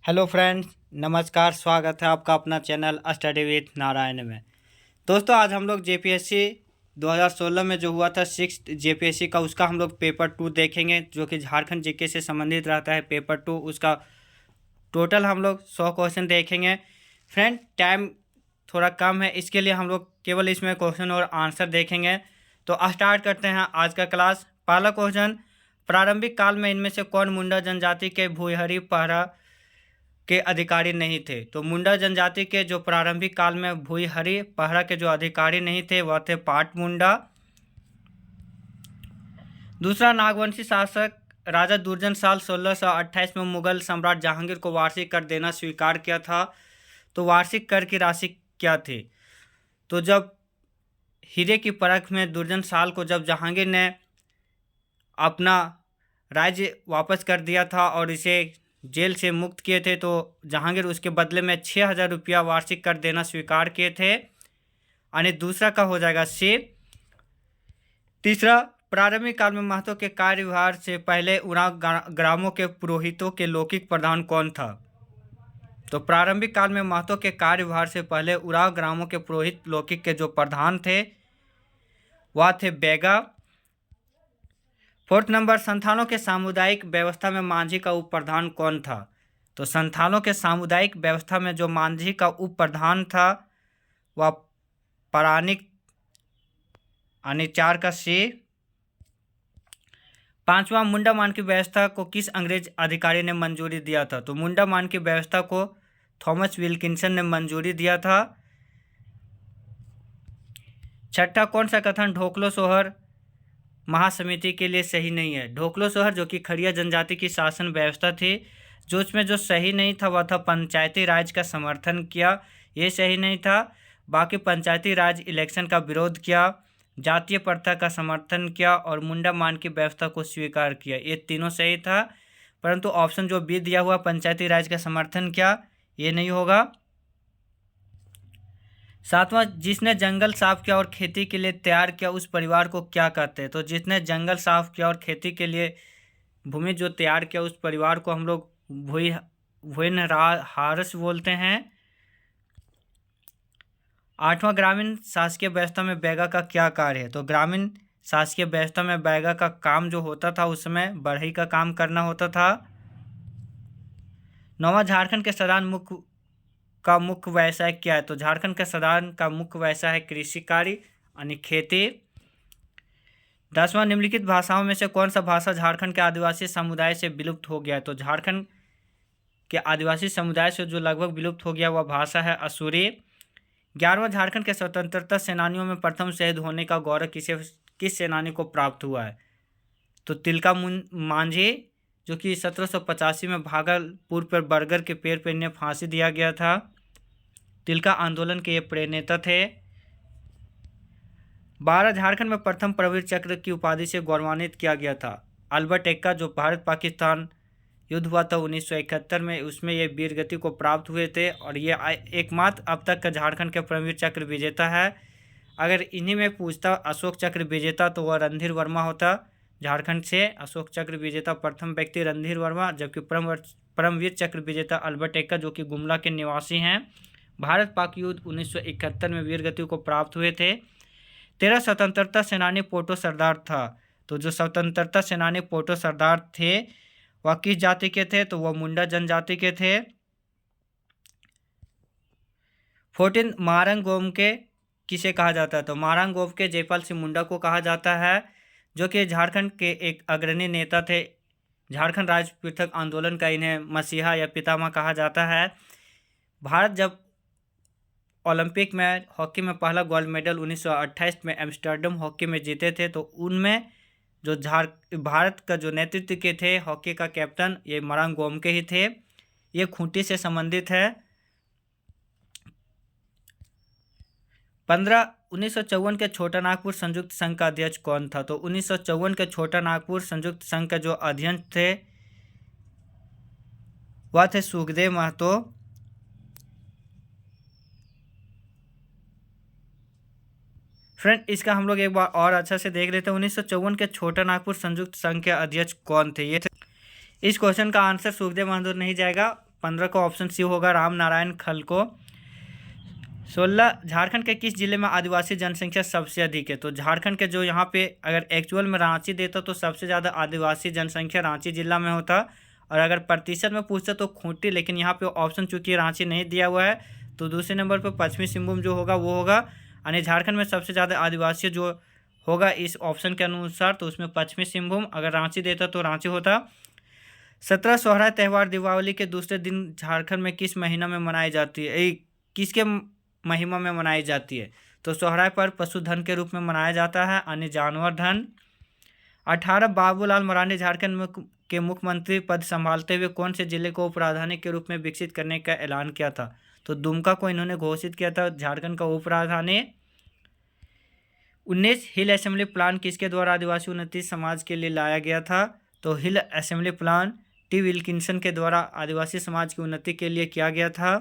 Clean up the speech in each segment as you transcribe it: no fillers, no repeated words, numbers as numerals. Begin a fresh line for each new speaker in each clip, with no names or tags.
Hello friends, नमस्कार। स्वागत है आपका अपना चैनल स्टडी विथ नारायण में। दोस्तों, आज हम लोग जेपीएससी 2016 में जो हुआ था सिक्स जेपीएससी का, उसका हम लोग पेपर 2 देखेंगे, जो कि झारखंड जीके से संबंधित रहता है। पेपर 2 उसका टोटल हम लोग 100 क्वेश्चन देखेंगे। फ्रेंड, टाइम थोड़ा कम है, इसके लिए हम लोग केवल इसमें क्वेश्चन और आंसर देखेंगे। तो स्टार्ट करते हैं आज का क्लास। पहला क्वेश्चन, प्रारंभिक काल में इनमें से कौन मुंडा जनजाति के भूहरी पहरा के अधिकारी नहीं थे? तो मुंडा जनजाति के जो प्रारंभिक काल में भूहरी पहरा के जो अधिकारी नहीं थे वह थे पाट मुंडा। दूसरा, नागवंशी शासक राजा दुर्जन साल 1628 में मुगल सम्राट जहांगीर को वार्षिक कर देना स्वीकार किया था। तो वार्षिक कर की राशि क्या थी? तो जब हीरे की परख में दुर्जन साल को जब जहांगीर ने अपना राज्य वापस कर दिया था और इसे जेल से मुक्त किए थे, तो जहांगीर उसके बदले में 6,000 रुपया वार्षिक कर देना स्वीकार किए थे। यानी दूसरा का हो जाएगा सी। तीसरा, प्रारंभिक काल में महतो के कार्यभार से पहले उरांव ग्रामों के पुरोहितों के लौकिक प्रधान कौन था? तो प्रारंभिक काल में महतो के कार्यभार से पहले उरांव ग्रामों के पुरोहित लौकिक के जो प्रधान थे वह थे बेगा। फोर्थ नंबर, संथालों के सामुदायिक व्यवस्था में मांझी का उप प्रधान कौन था? तो संथालों के सामुदायिक व्यवस्था में जो मांझी का उप प्रधान था वह परानिक, यानी 4 का सी। पांचवा, मुंडा मान की व्यवस्था को किस अंग्रेज अधिकारी ने मंजूरी दिया था? तो मुंडा मान की व्यवस्था को थॉमस विल्किंसन ने मंजूरी दिया था। छठा, कौन सा कथन ढोकलो सोहर महासमिति के लिए सही नहीं है? ढोकलो सोहर जो कि खड़िया जनजाति की शासन व्यवस्था थी, जो उसमें जो सही नहीं था वह था पंचायती राज का समर्थन किया, ये सही नहीं था। बाकी पंचायती राज इलेक्शन का विरोध किया, जातीय प्रथा का समर्थन किया और मुंडा मान की व्यवस्था को स्वीकार किया, ये तीनों सही था। परंतु ऑप्शन जो बी दिया हुआ पंचायती राज का समर्थन किया, ये नहीं होगा। सातवां, जिसने जंगल साफ किया और खेती के लिए तैयार किया उस परिवार को क्या कहते हैं? तो जिसने जंगल साफ किया और खेती के लिए भूमि जो तैयार किया उस परिवार को हम लोग भुइनहारस बोलते हैं। आठवां, ग्रामीण शासकीय व्यवस्था में बैगा का क्या कार्य है? तो ग्रामीण शासकीय व्यवस्था में बैगा का काम जो होता था उस समय बढ़ई का काम करना होता था। नौवां, झारखंड के सदान मुख्य व्यवसाय क्या है? तो झारखंड के सदान का मुख्य व्यवसाय है कृषि कार्य, यानी खेती। 10वां, निम्नलिखित भाषाओं में से कौन सा भाषा झारखंड के आदिवासी समुदाय से विलुप्त हो गया है? तो झारखंड के आदिवासी समुदाय से जो लगभग विलुप्त हो गया वह भाषा है असुरी। 11वां, झारखंड के स्वतंत्रता सेनानियों में प्रथम शहीद होने का गौरव किस सेनानी को प्राप्त हुआ है? तो तिलका मांझी, जो कि 1785 में भागलपुर पर बरगद के पेड़ पर इन्हें फांसी दिया गया था। तिलका आंदोलन के ये प्रेरणेता थे। 12, झारखंड में प्रथम परमवीर चक्र की उपाधि से गौरवान्वित किया गया था। अल्बर्ट एक्का, जो भारत पाकिस्तान युद्ध हुआ था 1971 में, उसमें ये वीर गति को प्राप्त हुए थे और ये एकमात्र अब तक का झारखंड के परमवीर चक्र विजेता है। अगर इन्हीं में पूछता अशोक चक्र विजेता तो वह रणधीर वर्मा होता। झारखंड से अशोक चक्र विजेता प्रथम व्यक्ति रणधीर वर्मा, जबकि परमवीर चक्र विजेता अल्बर्ट एक्का, जो कि गुमला के निवासी हैं। भारत पाक युद्ध 1971 में वीर गति को प्राप्त हुए थे। 13, स्वतंत्रता सेनानी पोटो सरदार था। तो जो स्वतंत्रता सेनानी पोटो सरदार थे वह किस जाति के थे? तो वह मुंडा जनजाति के थे। 14, मारंग गोम के किसे कहा जाता है? तो मारंग गोम के जयपाल सिंह मुंडा को कहा जाता है, जो कि झारखंड के एक अग्रणी नेता थे। झारखंड राज्य पृथक आंदोलन का इन्हें मसीहा या पितामह कहा जाता है। भारत जब ओलंपिक में हॉकी में पहला गोल्ड मेडल 1928 में एम्स्टर्डम हॉकी में जीते थे, तो उनमें जो भारत का जो नेतृत्व के थे हॉकी का कैप्टन, ये मरांग गोमके ही थे। ये खूंटी से संबंधित है। 15, 1954 के छोटा नागपुर संयुक्त संघ का अध्यक्ष कौन था? तो 1954 के छोटा नागपुर संयुक्त संघ का जो अध्यक्ष थे वह थे सुखदेव महतो। फ्रेंड, इसका हम लोग एक बार और अच्छा से देख लेते हैं। 1954 के छोटा नागपुर संयुक्त संघ के अध्यक्ष कौन थे? ये थे। इस क्वेश्चन का आंसर सुखदेव महतो नहीं जाएगा। 15 का ऑप्शन सी होगा राम नारायण खल को। 16 झारखंड के किस जिले में आदिवासी जनसंख्या सबसे अधिक है? तो झारखंड के जो यहाँ पे अगर एक्चुअल में रांची देता तो सबसे ज़्यादा आदिवासी जनसंख्या रांची जिला में होता, और अगर प्रतिशत में पूछता तो खूंटी, लेकिन यहाँ पे ऑप्शन चूंकि रांची नहीं दिया हुआ है तो दूसरे नंबर पर पश्चिमी सिंहभूम जो होगा वो होगा। यानी झारखंड में सबसे ज़्यादा आदिवासी जो होगा इस ऑप्शन के अनुसार तो उसमें पश्चिमी सिंहभूम, अगर रांची देता तो रांची होता। 17 सोहराय त्यौहार दीपावली के दूसरे दिन झारखंड में किस महीना में मनाई जाती है? किसके महिमा में मनाई जाती है? तो सोहराय पर पशुधन के रूप में मनाया जाता है, यानी जानवर धन। 18 बाबूलाल मरांडी झारखंड के मुख्यमंत्री पद संभालते हुए कौन से जिले को उप राजधानी के रूप में विकसित करने का ऐलान किया था? तो दुमका को इन्होंने घोषित किया था झारखंड का उप राजधानी। 19 हिल असेंबली प्लान किसके द्वारा आदिवासी उन्नति समाज के लिए लाया गया था? तो हिल असेंबली प्लान टी विल्किंसन के द्वारा आदिवासी समाज की उन्नति के लिए किया गया था,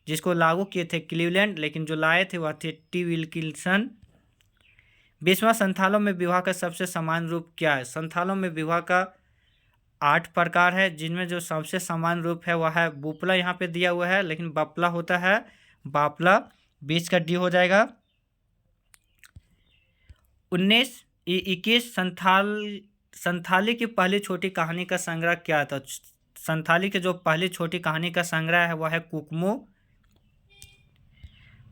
जिसको लागू किए थे क्लीवलैंड, लेकिन जो लाए थे वह थे टी विल्किंसन। 20वां संथालों में विवाह का सबसे सामान्य रूप क्या है? संथालों में विवाह का 8 प्रकार है, जिनमें जो सबसे सामान्य रूप है वह है बुपला, यहाँ पे दिया हुआ है लेकिन बपला होता है, बापला 20 का डी हो जाएगा। 21 संथाली की पहली छोटी कहानी का संग्रह क्या था? संथाली की जो पहली छोटी कहानी का संग्रह है वह है कुकमू।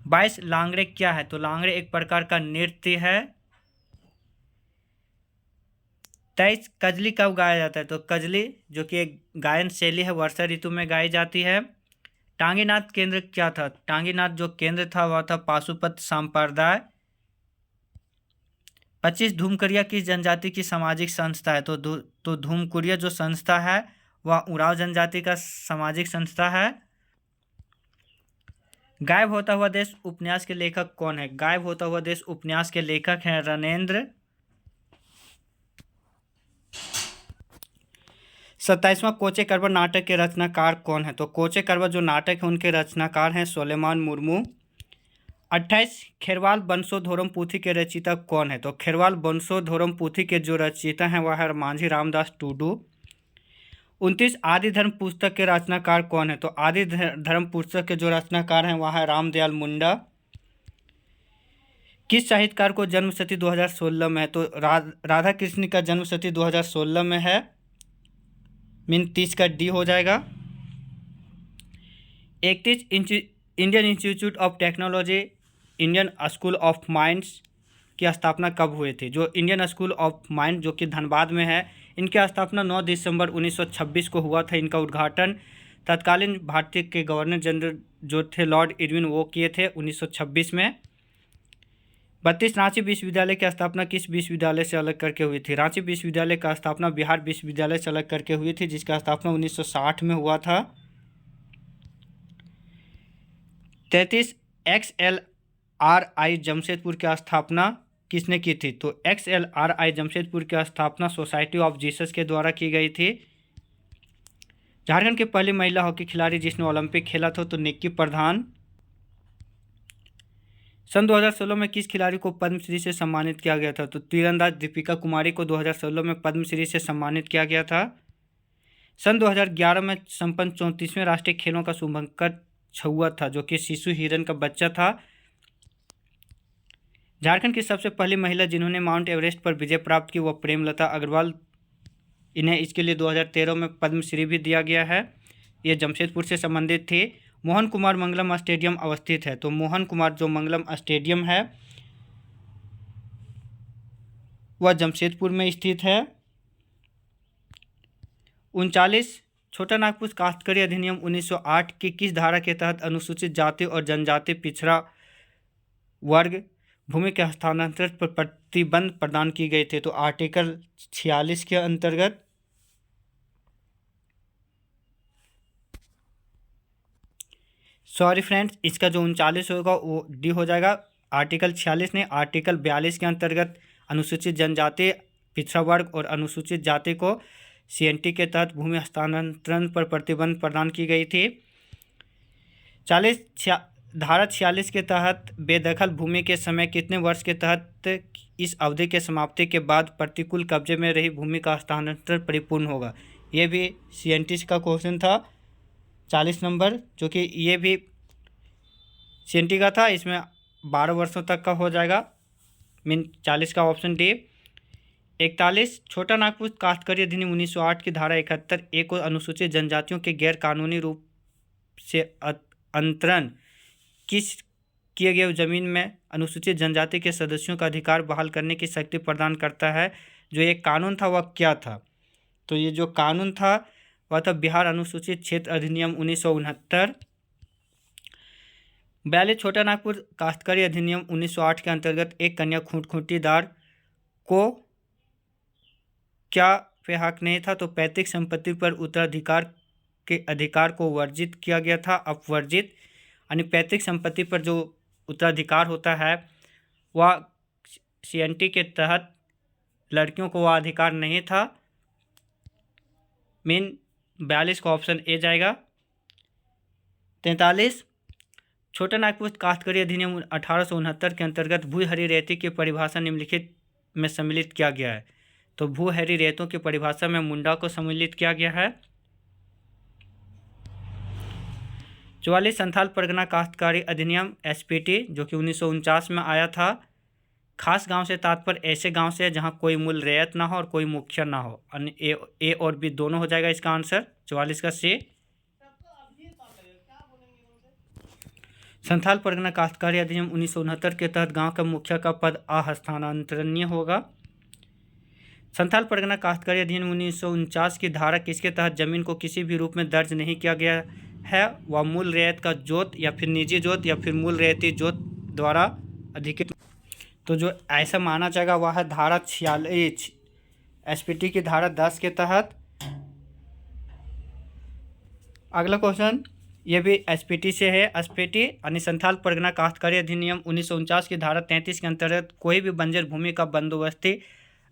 22 लांगड़े क्या है? तो लांगड़े एक प्रकार का नृत्य है। 23 कजली कब गाया जाता है? तो कजली जो कि एक गायन शैली है वर्षा ऋतु में गाई जाती है। टांगीनाथ केंद्र क्या था? टांगीनाथ जो केंद्र था वह था पाशुपत संप्रदाय। 25 धूमकुरिया किस जनजाति की सामाजिक संस्था है? तो धूमकुरिया जो संस्था है वह उरांव जनजाति का सामाजिक संस्था है। गायब होता हुआ देश उपन्यास के लेखक कौन है? गायब होता हुआ देश उपन्यास के लेखक हैं रणेंद्र। 27वां कोचे करवा नाटक के रचनाकार कौन है? तो कोचे करवा जो नाटक है उनके रचनाकार हैं सोलेमान मुर्मू। 28 खेरवाल बंसोधोरम पोथी के रचयिता कौन है? तो खेरवाल बंसोधोरम पोथी के जो रचयिता हैं वह है मांझी रामदास टूडू। 29 आदि धर्म पुस्तक के रचनाकार कौन है? तो आदि धर्म पुस्तक के जो रचनाकार हैं वह है रामदयाल मुंडा। किस साहित्यकार को जन्मशती 2016 में है? तो राधा कृष्ण का जन्मशती 2016 में है, मीन 30 का डी हो जाएगा। 31 Indian institute of technology Indian school of mines की स्थापना कब हुई थी? जो इंडियन स्कूल ऑफ माइंड जो कि धनबाद में है, इनकी स्थापना 9 दिसंबर 1926 को हुआ था। इनका उद्घाटन तत्कालीन भारतीय के गवर्नर जनरल जो थे लॉर्ड इरविन वो किए थे 1926 में। 32 रांची विश्वविद्यालय की स्थापना किस विश्वविद्यालय से अलग करके हुई थी? रांची विश्वविद्यालय का स्थापना बिहार विश्वविद्यालय से अलग करके हुई थी, जिसका स्थापना 1960 में हुआ था। 33 XLRI जमशेदपुर की स्थापना किसने की थी? तो XLRI जमशेदपुर की स्थापना सोसाइटी ऑफ जीसस के द्वारा की गई थी। झारखंड की पहली महिला हॉकी खिलाड़ी जिसने ओलंपिक खेला था तो निक्की प्रधान। सन 2016 में किस खिलाड़ी को पद्मश्री से सम्मानित किया गया था? तो तीरंदाज दीपिका कुमारी को 2016 में पद्मश्री से सम्मानित किया गया था। सन 2011 में संपन्न 34वें राष्ट्रीय खेलों का शुभारंभ हुआ था, जो कि शिशु हिरन का बच्चा था। झारखंड की सबसे पहली महिला जिन्होंने माउंट एवरेस्ट पर विजय प्राप्त की वह प्रेमलता अग्रवाल। इन्हें इसके लिए 2013 में पद्मश्री भी दिया गया है। ये जमशेदपुर से संबंधित थी। मोहन कुमार मंगलम स्टेडियम अवस्थित है, तो मोहन कुमार जो मंगलम स्टेडियम है वह जमशेदपुर में स्थित है। 39 छोटा नागपुर काश्तकारी अधिनियम 1908 की किस धारा के तहत अनुसूचित जाति और जनजाति पिछड़ा वर्ग भूमि के हस्तांतरण पर प्रतिबंध प्रदान की गई थी? तो आर्टिकल 46 के अंतर्गत। सॉरी फ्रेंड्स, इसका जो 39 होगा वो डी हो जाएगा। आर्टिकल 46 ने आर्टिकल 42 के अंतर्गत अनुसूचित जनजाति पिछड़ा वर्ग और अनुसूचित जाति को CNT के तहत भूमि हस्तांतरण पर प्रतिबंध प्रदान की गई थी। धारा 46 के तहत बेदखल भूमि के समय कितने वर्ष के तहत इस अवधि के समाप्ति के बाद प्रतिकूल कब्जे में रही भूमि का हस्तांतरण परिपूर्ण होगा? ये भी CNT का क्वेश्चन था। 40 नंबर, जो कि ये भी CNT का था, इसमें 12 वर्षों तक का हो जाएगा। मीन 40 का ऑप्शन डी। 41 छोटा नागपुर काश्तकारी अधिनियम 1908 की धारा 71A को अनुसूचित जनजातियों के गैर कानूनी रूप से अंतरण किस किए गए जमीन में अनुसूचित जनजाति के सदस्यों का अधिकार बहाल करने की शक्ति प्रदान करता है। जो एक कानून था वह क्या था? तो ये जो कानून था वह था बिहार अनुसूचित क्षेत्र अधिनियम 1969। 42 छोटा नागपुर काश्तकारी अधिनियम 1908 के अंतर्गत एक कन्या खूंटीदार को क्या पे हक नहीं था? तो पैतृक संपत्ति पर उत्तराधिकार के अधिकार को वर्जित किया गया था, अपवर्जित। यानी पैतृक संपत्ति पर जो उत्तराधिकार होता है वह CNT के तहत लड़कियों को वह अधिकार नहीं था। मीन 42 का ऑप्शन ए जाएगा। 43 छोटा नागपुर काश्तकारी अधिनियम 1869 के अंतर्गत भू हरी रेती की परिभाषा निम्नलिखित में सम्मिलित किया गया है। तो भू हरी रेतों की परिभाषा में मुंडा को सम्मिलित किया गया है। 44 संथाल परगना काश्तकारी अधिनियम SPT, जो कि 1949 में आया था। खास गांव से तात्पर्य ऐसे गांव से है जहां कोई मूल रैयत ना हो और कोई मुखिया ना हो। ए और बी दोनों हो जाएगा इसका आंसर। 44 का C। संथाल परगना काश्तकारी अधिनियम 1969 के तहत गांव का मुखिया का पद अहस्तांतरणीय होगा। संथाल परगना काश्तकारी अधिनियम 1949 की धारा किसके तहत जमीन को किसी भी रूप में दर्ज नहीं किया गया है? वह मूल रैयत का जोत या फिर निजी जोत या फिर मूल रैयती जोत द्वारा अधिकृत। तो जो ऐसा माना जाएगा वह है धारा 46 SPT की धारा 10 के तहत। अगला क्वेश्चन ये भी SPT से है। SPT यानी संथाल परगना काश्तकारी अधिनियम 1949 की धारा 33 के अंतर्गत कोई भी बंजर भूमि का बंदोबस्ती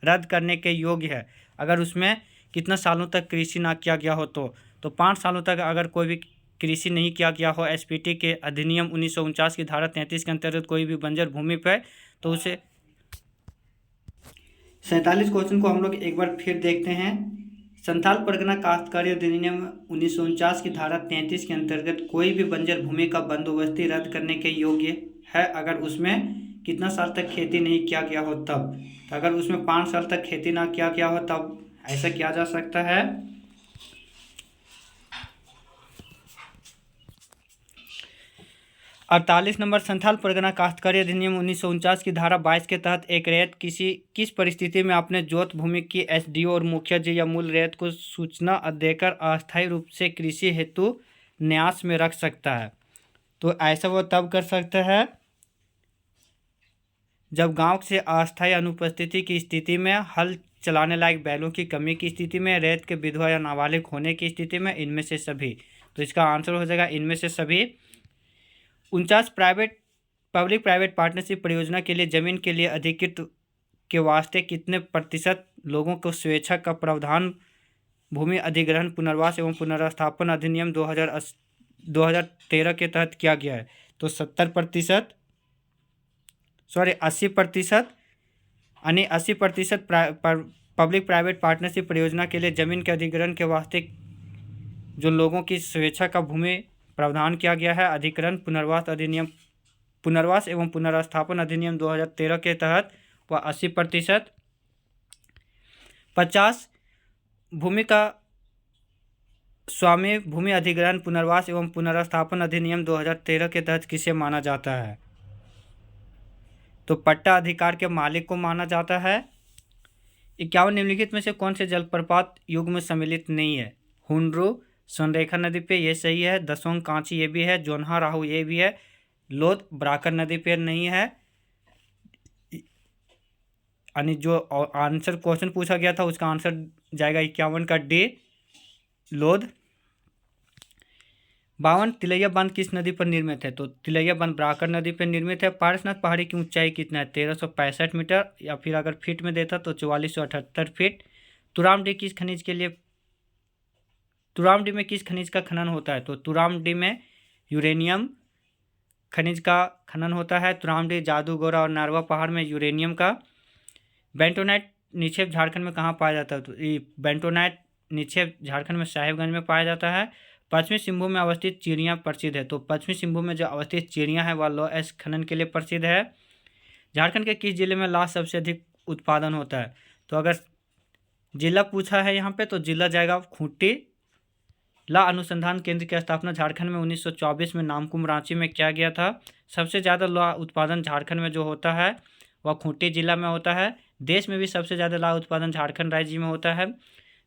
रद्द करने के योग्य है अगर उसमें कितना सालों तक कृषि ना किया गया हो। तो 5 सालों तक अगर कोई भी कृषि नहीं किया गया हो SPT के अधिनियम 1949 की धारा 33 के अंतर्गत कोई भी बंजर भूमि पर, तो उसे 47 क्वेश्चन को हम लोग एक बार फिर देखते हैं। संथाल परगना काश्तकारी अधिनियम 1949 की धारा 33 के अंतर्गत कोई भी बंजर भूमि का बंदोबस्ती रद्द करने के योग्य है अगर उसमें कितना साल तक खेती नहीं किया गया हो तब। तो अगर उसमें 5 साल तक खेती ना किया गया हो तब ऐसा किया जा सकता है। 48 नंबर संथाल परगना काश्तकारी अधिनियम 1949 की धारा 22 के तहत एक रैयत किस परिस्थिति में अपने जोत भूमि की SDO और मुखिया जी या मूल रैयत को सूचना देकर अस्थायी रूप से कृषि हेतु न्यास में रख सकता है? तो ऐसा वो तब कर सकता है जब गांव से अस्थायी अनुपस्थिति की स्थिति में, हल चलाने लायक बैलों की कमी की स्थिति में, रैयत के विधवा या नाबालिग होने की स्थिति में, इनमें से सभी। तो इसका आंसर हो जाएगा इनमें से सभी। 49 पब्लिक प्राइवेट पार्टनरशिप परियोजना के लिए जमीन के लिए अधिकृत के वास्ते कितने प्रतिशत लोगों को स्वेच्छा का प्रावधान भूमि अधिग्रहण पुनर्वास एवं पुनर्स्थापन अधिनियम 2013 के तहत किया गया है? तो 70%, सॉरी 80%, यानी 80% पब्लिक प्राइवेट पार्टनरशिप परियोजना के लिए जमीन के अधिग्रहण के वास्ते जो लोगों की स्वेच्छा का भूमि प्रावधान किया गया है अधिग्रहण पुनर्वास एवं पुनर्स्थापन अधिनियम 2013 के तहत वह 80%। 50 भूमि का स्वामी भूमि अधिग्रहण पुनर्वास एवं पुनर्स्थापन अधिनियम 2013 के तहत किसे माना जाता है? तो पट्टा अधिकार के मालिक को माना जाता है। 51 निम्नलिखित में से कौन से जलप्रपात युग में सम्मिलित नहीं है? हुंड्रू सोनरेखा नदी पे, ये सही है। दसोंग कांची ये भी है। जोन्हा राहू ये भी है। लोध ब्राकर नदी पे नहीं है। यानी जो आंसर क्वेश्चन पूछा गया था उसका आंसर जाएगा 51 का डी, लोध। 52 तिलैया बांध किस नदी पर निर्मित है? तो तिलैया बांध ब्राकर नदी पर निर्मित है। पारसनाथ पहाड़ी की ऊंचाई कितना है? 1365 मीटर, या फिर अगर फीट में देता तो 4478 फीट। तुरामडी किस खनिज के लिए, तुरामडी में किस खनिज का खनन होता है? तो तुरामडी में यूरेनियम खनिज का खनन होता है। तुरामडी, जादूगोरा और नारवा पहाड़ में यूरेनियम का। बेंटोनाइट निक्षेप झारखंड में कहाँ पाया जाता है? तो ये बेंटोनाइट निक्षेप झारखंड में साहेबगंज में पाया जाता है। पश्चिमी सिंहभूम में अवस्थित चिड़िया प्रसिद्ध है। तो पश्चिमी सिंहभूम में जो अवस्थित चिड़िया है वह लौह अयस्क खनन के लिए प्रसिद्ध है। झारखंड के किस जिले में लाख सबसे अधिक उत्पादन होता है? तो अगर जिला पूछा है यहाँ पे तो जिला जाएगा खूंटी। ला अनुसंधान केंद्र की स्थापना झारखंड में 1924 में नामकुम रांची में किया गया था। सबसे ज़्यादा लौह उत्पादन झारखंड में जो होता है वह खूंटी जिला में होता है। देश में भी सबसे ज़्यादा लौह उत्पादन झारखंड राज्य में होता है।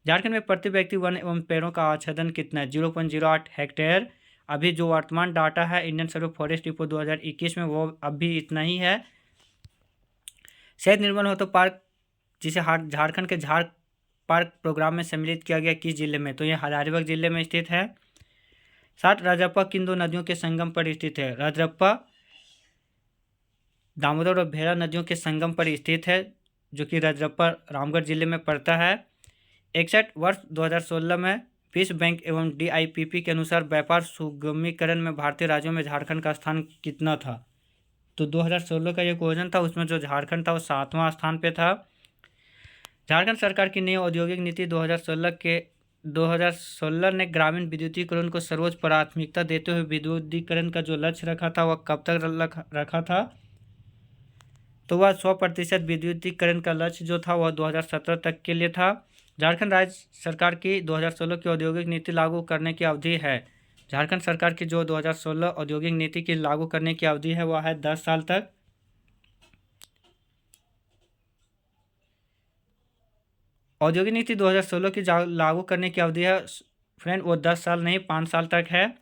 झारखंड में प्रति व्यक्ति वन एवं पेड़ों का आच्छादन कितना है? 0.08 हेक्टेयर। अभी जो वर्तमान डाटा है इंडियन सर्वे फॉरेस्ट रिपोर्ट 2021 में वो अभी इतना ही है। शहद निर्मल होतो पार्क जिसे झारखंड के झार पार्क प्रोग्राम में सम्मिलित किया गया किस जिले में? तो यह हजारीबाग जिले में स्थित है। 60 रजरप्पा किन दो नदियों के संगम पर स्थित है? रजरप्पा दामोदर और भेड़ा नदियों के संगम पर स्थित है, जो कि रजरप्पा रामगढ़ जिले में पड़ता है। 61 वर्ष 2016 में विश्व बैंक एवं DIPP के अनुसार व्यापार सुगमीकरण में भारतीय राज्यों में झारखंड का स्थान कितना था? तो 2016 का ये क्वेश्चन था, उसमें जो झारखंड था वो 7वां स्थान पे था। झारखंड सरकार की नई औद्योगिक नीति 2016 ने ग्रामीण विद्युतीकरण को सर्वोच्च प्राथमिकता देते हुए विद्युतीकरण का जो लक्ष्य रखा था वह कब तक रखा था? तो वह 100% विद्युतीकरण का लक्ष्य जो था वह 2017 तक के लिए था। झारखंड राज्य सरकार की 2016 की औद्योगिक नीति लागू करने की अवधि है। झारखंड सरकार की जो 2016 औद्योगिक नीति की लागू करने की अवधि है वह है 10 साल तक। औद्योगिक नीति 2016 की लागू करने की अवधि है फ्रेंड वो 10 साल नहीं 5 साल तक है।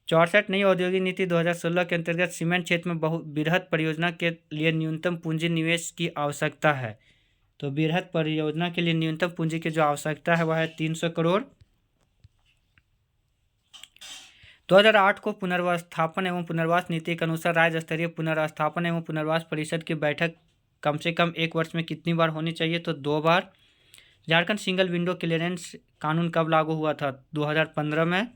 64 नई औद्योगिक नीति 2016 के अंतर्गत सीमेंट क्षेत्र में बहुबृहत परियोजना के लिए न्यूनतम पूंजी निवेश की आवश्यकता है। तो बृहत परियोजना के लिए न्यूनतम पूंजी की जो आवश्यकता है वह है 300 करोड़। 2008 को पुनर्स्थापन एवं पुनर्वास नीति के अनुसार राज्य स्तरीय पुनर्स्थापन एवं पुनर्वास परिषद की बैठक कम से कम 1 वर्ष में कितनी बार होनी चाहिए? तो 2 बार। झारखंड सिंगल विंडो क्लियरेंस कानून कब लागू हुआ था? 2015 में।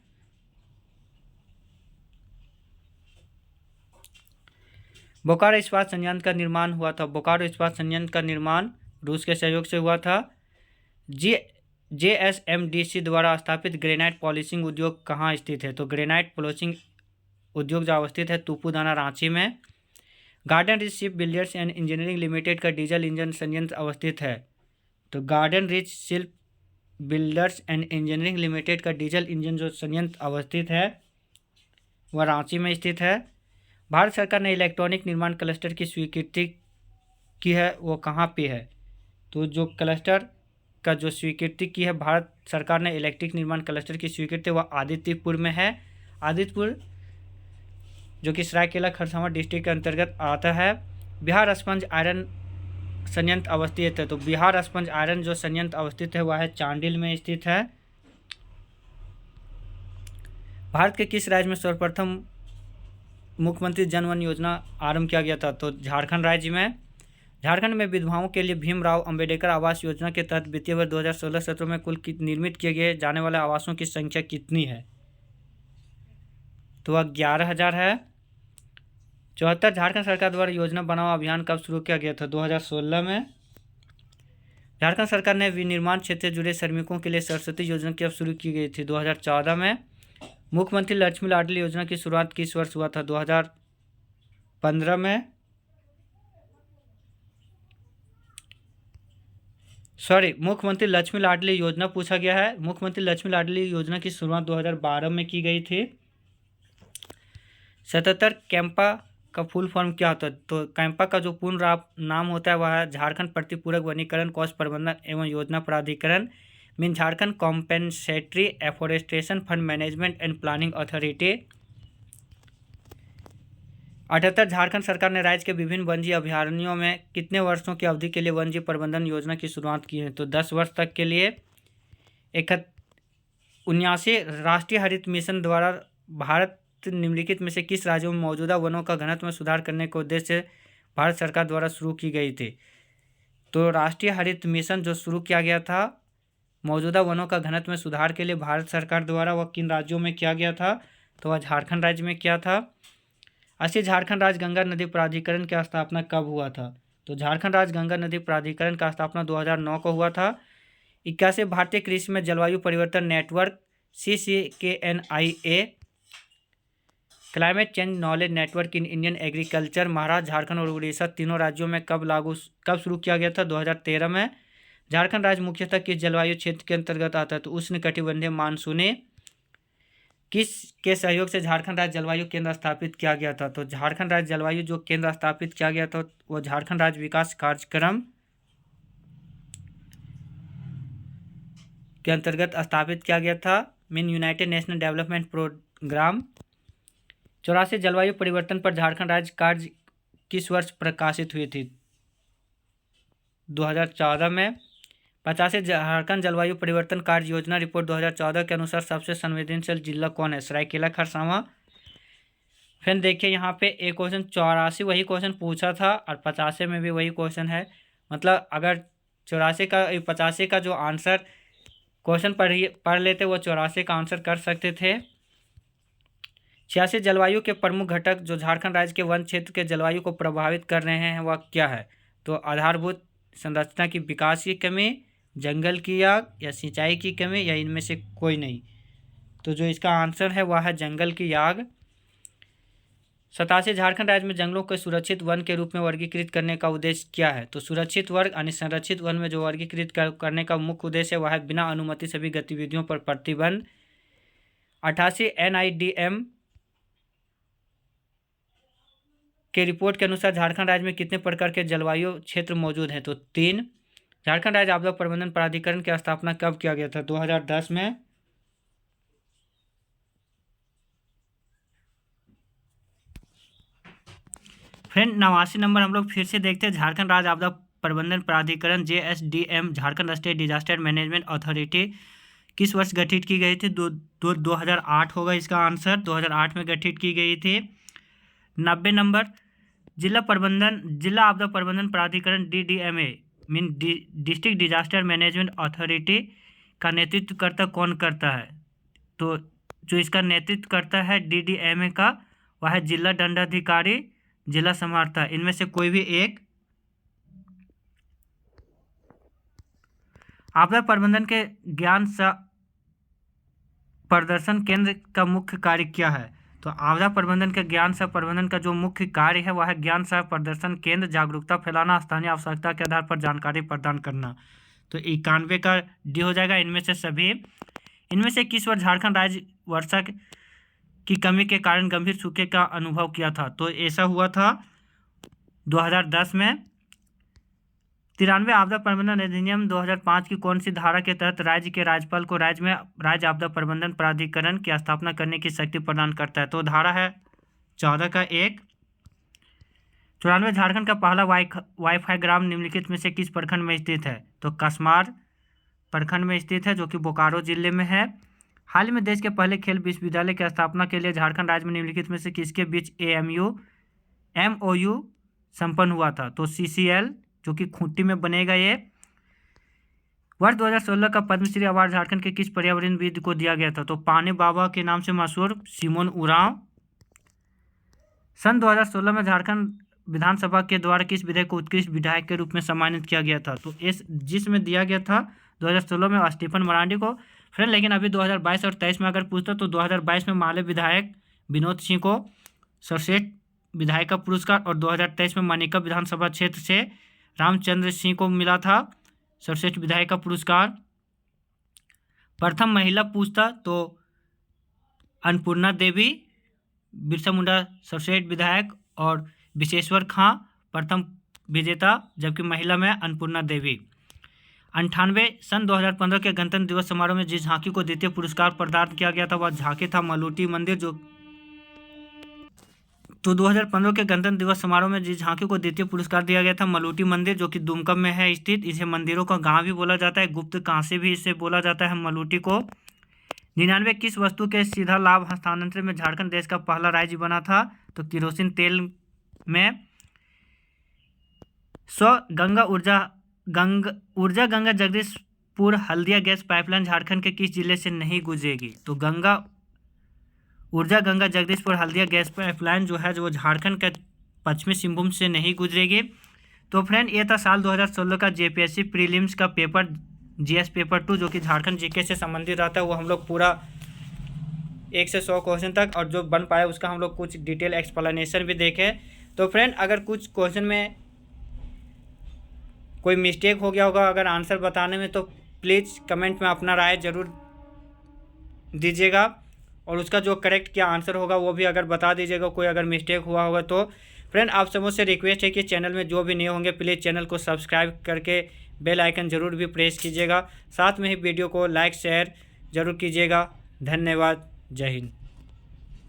बोकारो इस्पात संयंत्र का निर्माण हुआ था। बोकारो इस्पात संयंत्र का निर्माण रूस के सहयोग से हुआ था। JSMDC द्वारा स्थापित ग्रेनाइट पॉलिशिंग उद्योग कहाँ स्थित है? तो ग्रेनाइट पॉलिशिंग उद्योग जो अवस्थित है तुपुदाना रांची में। Garden rich ship builders and engineering limited का डीजल इंजन संयंत्र अवस्थित है। तो garden rich ship builders and engineering limited का डीजल इंजन जो संयंत्र अवस्थित है वह रांची में स्थित है। भारत सरकार ने इलेक्ट्रॉनिक निर्माण क्लस्टर की स्वीकृति की है वो कहाँ पे है? तो जो क्लस्टर का जो स्वीकृति की है भारत सरकार ने इलेक्ट्रिक निर्माण क्लस्टर की स्वीकृति वह आदित्यपुर में है। आदित्यपुर जो कि सरायकेला खरसावां डिस्ट्रिक्ट के अंतर्गत आता है। बिहार स्पंज आयरन संयंत्र अवस्थित है। तो बिहार स्पंज आयरन जो संयंत्र अवस्थित है वह है चांडिल में स्थित है। भारत के किस राज्य में सर्वप्रथम मुख्यमंत्री जनवन योजना आरंभ किया गया था? तो झारखंड राज्य में। झारखंड में विधवाओं के लिए भीमराव अंबेडकर आवास योजना के तहत वित्तीय वर्ष 2016-17 में कुल निर्मित किए गए जाने वाले आवासों की संख्या कितनी है? तो वह 11,000 है। 74 झारखंड सरकार द्वारा योजना बनाओ अभियान कब शुरू किया गया था? 2016 में। झारखंड सरकार ने विनिर्माण क्षेत्र से जुड़े श्रमिकों के लिए सरस्वती योजना कब शुरू की गई थी? 2014 में। मुख्यमंत्री लक्ष्मी लाडली योजना की शुरुआत किस वर्ष हुआ था? 2015 में। मुख्यमंत्री लक्ष्मी लाडली योजना पूछा गया है। मुख्यमंत्री लक्ष्मी लाडली योजना की शुरुआत 2012 में की गई थी। 77 कैंपा का फुल फॉर्म क्या होता है? तो कैंपा का जो पूर्ण नाम होता है वह है झारखंड प्रतिपूरक वनीकरण कोष प्रबंधन एवं योजना प्राधिकरण mean Jharkhand compensatory afforestation fund management and planning authority. 78 Jharkhand सरकार ने राज्य के विभिन्न वन्यजीव अभयारण्यों में कितने वर्षों की अवधि के लिए वन्यजीव प्रबंधन योजना की शुरुआत की है? तो 10 वर्ष तक के लिए। 79 राष्ट्रीय हरित मिशन द्वारा भारत निम्नलिखित में से किस राज्यों में मौजूदा वनों का घनत्व में सुधार करने के उद्देश्य से भारत सरकार द्वारा शुरू की गई थी? तो राष्ट्रीय हरित मिशन जो शुरू किया गया था मौजूदा वनों का घनत्व में सुधार के लिए भारत सरकार द्वारा वह किन राज्यों में किया गया था? तो वह झारखंड राज्य में किया था। 80 झारखंड राज्य गंगा नदी प्राधिकरण की स्थापना कब हुआ था? तो झारखंड राज्य गंगा नदी प्राधिकरण का स्थापना 2009 को हुआ था। 81 भारतीय कृषि में जलवायु परिवर्तन network CCKNIA climate change knowledge network in Indian agriculture Maharashtra, Jharkhand और उड़ीसा तीनों राज्यों में कब शुरू किया गया था? 2013 में। झारखंड राज्य मुख्यतः किस जलवायु क्षेत्र के अंतर्गत आता है? तो उष्णकटिबंधीय मानसूनी। किस के सहयोग से झारखंड राज्य जलवायु केंद्र स्थापित किया गया था? तो झारखंड राज्य जलवायु जो केंद्र स्थापित किया गया था वो झारखंड राज्य विकास कार्यक्रम के अंतर्गत स्थापित किया गया था, mean united national development programme. 84 जलवायु परिवर्तन पर झारखंड राज्य कार्य किस वर्ष प्रकाशित हुई थी? 2014 में। 85 झारखंड जलवायु परिवर्तन कार्य योजना रिपोर्ट 2014 के अनुसार सबसे संवेदनशील जिला कौन है? सरायकेला खरसावां। फिर देखिए यहाँ पे एक क्वेश्चन 84 वही क्वेश्चन पूछा था और 85 में भी वही क्वेश्चन है। मतलब अगर 84 का 85 का जो आंसर क्वेश्चन पढ़ लेते वो 84 का आंसर कर सकते थे। 86 जलवायु के प्रमुख घटक जो झारखंड राज्य के वन क्षेत्र के जलवायु को प्रभावित कर रहे हैं वह क्या है? तो आधारभूत संरचना की विकास की कमी, जंगल की आग या सिंचाई की कमी या इनमें से कोई नहीं। तो जो इसका आंसर है वह है जंगल की आग। 87 झारखंड राज्य में जंगलों को सुरक्षित वन के रूप में वर्गीकृत करने का उद्देश्य क्या है? तो सुरक्षित वर्ग यानी संरक्षित वन में जो वर्गीकृत करने का मुख्य उद्देश्य है वह है बिना अनुमति सभी गतिविधियों पर प्रतिबंध। 88 NIDM के रिपोर्ट के अनुसार झारखंड राज्य में कितने प्रकार के जलवायु क्षेत्र मौजूद हैं? तो 3। झारखंड राज्य आपदा प्रबंधन प्राधिकरण की स्थापना कब किया गया था? 2010 में। फ्रेंड 89 नंबर हम लोग फिर से देखते हैं। झारखंड राज्य आपदा प्रबंधन प्राधिकरण JSDM Jharkhand state disaster management authority किस वर्ष गठित की गई थी? 2008 होगा इसका आंसर। 2008 में गठित की गई थी। 90 नंबर जिला आपदा प्रबंधन प्राधिकरण DDMA mean district disaster management authority का नेतृत्व कौन करता है? तो जो इसका नेतृत्व करता है DDMA का वह है जिला दंडाधिकारी, जिला समाहर्ता, इनमें से कोई भी एक। आपदा प्रबंधन के ज्ञान प्रदर्शन केंद्र का मुख्य कार्य क्या है? तो आपदा प्रबंधन के ज्ञान सह प्रबंधन का जो मुख्य कार्य है वह है ज्ञान सह प्रदर्शन केंद्र, जागरूकता फैलाना, स्थानीय आवश्यकता के आधार पर जानकारी प्रदान करना। तो 91 का डी हो जाएगा इनमें से सभी। इनमें से किस वर्ष झारखंड राज्य वर्षा की कमी के कारण गंभीर सूखे का अनुभव किया था? तो ऐसा हुआ था 2010 में। 93 आपदा प्रबंधन अधिनियम 2005 की कौन सी धारा के तहत राज्य के राज्यपाल को राज्य में राज्य आपदा प्रबंधन प्राधिकरण की स्थापना करने की शक्ति प्रदान करता है? तो धारा है 14 का 1। 94 झारखंड का पहला वाईफाई ग्राम निम्नलिखित में से किस प्रखंड में स्थित है? तो कसमार प्रखंड में स्थित है जो कि बोकारो जिले में है। हाल ही में देश के पहले खेल विश्वविद्यालय की स्थापना के लिए झारखंड राज्य में निम्नलिखित में से किसके बीच MOU संपन्न हुआ था? तो CCL जो कि खूंटी में बनेगा ये। वर्ष 2016 का पद्मश्री अवार्ड झारखंड के किस पर्यावरणविद को दिया गया था? तो पाने बाबा के नाम से मशहूर सिमोन उरांव। सन 2016 में झारखंड विधानसभा के द्वारा किस विधायक को उत्कृष्ट विधायक के रूप में सम्मानित किया गया था? तो जिसमें दिया गया था 2016 में स्टीफन मरांडी को। फ्रेंड लेकिन अभी 2022 और 23 में अगर पूछता तो 2022 में माले विधायक विनोद सिंह को सर्वश्रेष्ठ विधायक का पुरस्कार और 2023 में मानिका विधानसभा क्षेत्र से रामचंद्र सिंह को मिला था सर्वश्रेष्ठ विधायक का पुरस्कार। प्रथम महिला पूछता तो अन्नपूर्णा देवी बिरसा मुंडा सर्वश्रेष्ठ विधायक और विशेश्वर खां प्रथम विजेता, जबकि महिला में अन्नपूर्णा देवी। 98 सन 2015 के गणतंत्र दिवस समारोह में जिस झांकी को द्वितीय पुरस्कार प्रदान किया गया था वह झांकी था मलूटी मंदिर जो। तो 2015 के गणतंत्र दिवस समारोह में जिस झांकी को द्वितीय पुरस्कार दिया गया था मलूटी मंदिर जो कि दुमका में है स्थित। इसे मंदिरों का गांव भी बोला जाता है, गुप्त कांसे भी इसे बोला जाता है मलूटी को। 99 किस वस्तु के सीधा लाभ हस्तांतरण में झारखंड देश का पहला राज्य बना था? तो केरोसिन तेल में। 100 गंगा जगदीशपुर हल्दिया गैस पाइपलाइन झारखंड के किस जिले से नहीं गुजरेगी? तो गंगा जगदीशपुर हल्दिया गैस पाइपलाइन जो है जो झारखंड के पश्चिमी सिंहभूम से नहीं गुजरेगी। तो फ्रेंड ये था साल 2016 का JPSC प्रीलिम्स का पेपर जीएस पेपर 2 जो कि झारखंड जीके से संबंधित रहता है, वो हम लोग पूरा 1 से 100 क्वेश्चन तक, और जो बन पाया उसका हम लोग कुछ डिटेल एक्सप्लेनेशन भी देखे। तो फ्रेंड, अगर कुछ क्वेश्चन में कोई मिस्टेक हो गया होगा अगर आंसर बताने में, तो प्लीज़ कमेंट में अपना राय ज़रूर दीजिएगा, और उसका जो करेक्ट क्या आंसर होगा वो भी अगर बता दीजिएगा, कोई अगर मिस्टेक हुआ होगा तो। फ्रेंड, आप सब मुझसे रिक्वेस्ट है कि चैनल में जो भी नए होंगे प्लीज़ चैनल को सब्सक्राइब करके बेल आइकन ज़रूर भी प्रेस कीजिएगा। साथ में ही वीडियो को लाइक शेयर ज़रूर कीजिएगा। धन्यवाद। जय हिंद।